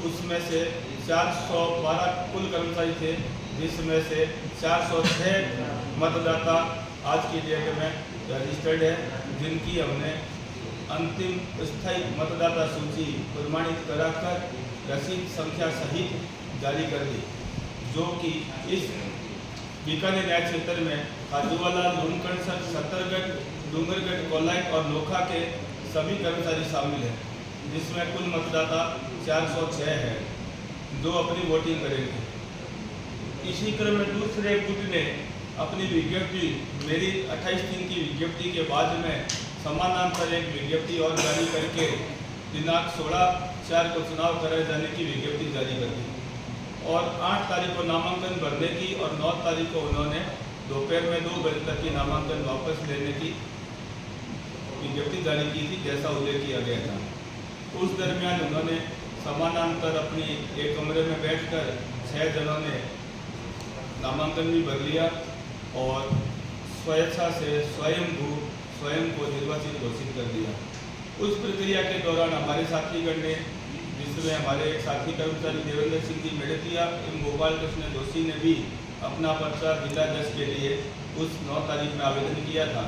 उसमें से 412 कुल कर्मचारी थे, जिसमें से 406 मतदाता आज की डेट में रजिस्टर्ड है, जिनकी हमने अंतिम स्थायी मतदाता सूची प्रमाणित कराकर रसीद संख्या सहित जारी कर दी, जो कि इस बीकानेर न्याय क्षेत्र में खाजूवाला, लूणकणसर, सत्तरगढ़, डूंगरगढ़, कोलाइट और नोखा के सभी कर्मचारी शामिल हैं, जिसमें कुल मतदाता 406 है जो अपनी वोटिंग करेंगे। इसी क्रम में दूसरे गुट ने अपनी विज्ञप्ति मेरी 28 दिन की विज्ञप्ति के बाद में समानांतर एक विज्ञप्ति और जारी करके दिनांक 16/4 को चुनाव कराए जाने की विज्ञप्ति जारी कर दी और 8 तारीख को नामांकन भरने की और 9 तारीख को उन्होंने दोपहर में 2 बजे तक की नामांकन वापस लेने की विज्ञप्ति जारी की थी, जैसा उल्लेख किया गया था। उस दरमियान उन्होंने समानांतर अपनी एक कमरे में बैठकर 6 जनों ने नामांकन भी भर लिया और स्वेच्छा से स्वयं को निर्वाचित घोषित कर दिया। उस प्रक्रिया के दौरान हमारे साथीगण ने, जिसमें हमारे एक साथी कर्मचारी देवेंद्र सिंह जी मेड़तिया एवं गोपाल कृष्ण जोशी ने भी अपना पर्चा जिलाध्यक्ष के लिए उस 9 तारीख में आवेदन किया था,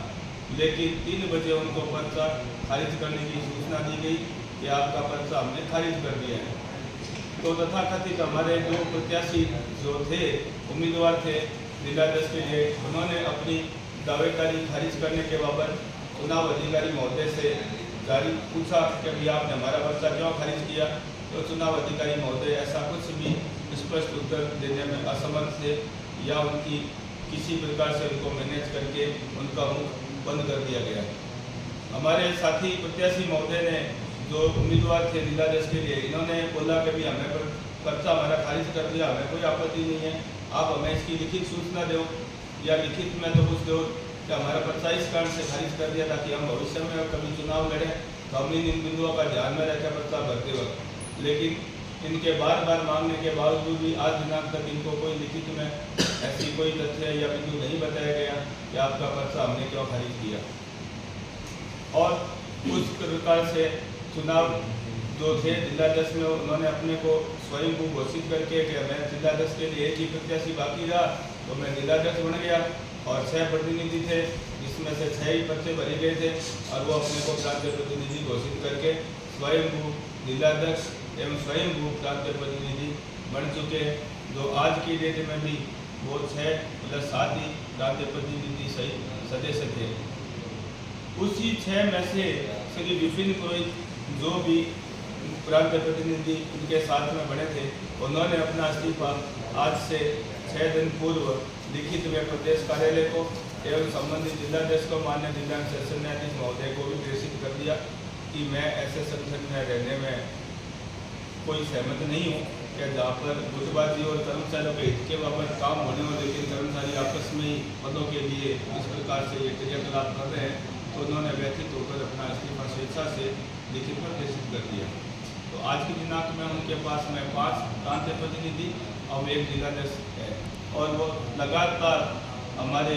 लेकिन 3 बजे उनको पर्चा खारिज करने की सूचना दी गई कि आपका पर्चा हमने खारिज कर दिया है। तो तथाकथित हमारे 2 प्रत्याशी जो थे, उम्मीदवार थे जिलाध्यक्ष के लिए, उन्होंने अपनी दावेदारी खारिज करने के बाबत चुनाव अधिकारी महोदय से जारी पूछा कि भाई आपने हमारा पर्चा क्यों खारिज किया, तो चुनाव अधिकारी महोदय ऐसा कुछ भी स्पष्ट उत्तर देने में असमर्थ थे या उनकी किसी प्रकार से उनको मैनेज करके उनका मुख बंद कर दिया गया। हमारे साथी प्रत्याशी महोदय ने, जो उम्मीदवार थे जिलाध्यक्ष के लिए, इन्होंने बोला कि भाई हमें पर्चा हमारा खारिज कर दिया, हमें कोई आपत्ति नहीं है, आप हमें इसकी लिखित सूचना दो या लिखित में तो कुछ दो कि हमारा पर्चा इस कारण से खारिज कर दिया ताकि हम भविष्य में कभी चुनाव लड़ें तो हम इन बिंदुओं का ध्यान में रखें पर्चा भरते वक्त। लेकिन इनके बार बार मांगने के बावजूद भी आज दिनांक तक इनको कोई लिखित में ऐसी कोई तथ्य या बिंदु नहीं बताया गया कि आपका पर्चा हमने क्यों खारिज किया। और उस प्रकार से चुनाव जो थे जिलाध्यक्ष में, उन्होंने अपने को स्वयं को घोषित करके कि मैं जिलाध्यक्ष के लिए एक ही प्रत्याशी बाकी रहा तो मैं जिलाध्यक्ष बन गया और 6 प्रतिनिधि थे, जिसमें से 6 ही पर्चे भरे गए थे और वो अपने को प्रांतीय प्रतिनिधि घोषित करके स्वयं को जिलाध्यक्ष एवं स्वयं को प्रांतीय प्रतिनिधि बन चुके हैं, जो आज की डेट में भी वो 6+7 ही प्रांतीय प्रतिनिधि सहित सदस्य थे। उसी 6 में से श्री विपिन पुरोहित जो भी प्रांतीय प्रतिनिधि उनके साथ में बने थे, उन्होंने अपना इस्तीफा आज से 6 दिन पूर्व लिखित में प्रदेश कार्यालय को एवं संबंधित जिलाध्यक्ष को, माननीय जिला सेशन न्यायाधीश महोदय को भी प्रेषित कर दिया कि मैं ऐसे संगठन में रहने में कोई सहमत नहीं हूँ कि जहाँ पर गुटबाजी और कर्मचारियों के हित के बाबत काम होने हो, लेकिन कर्मचारी आपस में ही पदों के लिए इस प्रकार से ये क्रियाकलाप कर रहे हैं। तो उन्होंने व्यथित होकर अपना इस्तीफा स्वेच्छा से लिखित में प्रेषित कर दिया। तो आज के दिनांक में उनके पास में 5 प्रांतीय प्रतिनिधि और 1 जिलाध्यक्ष है और वो लगातार हमारे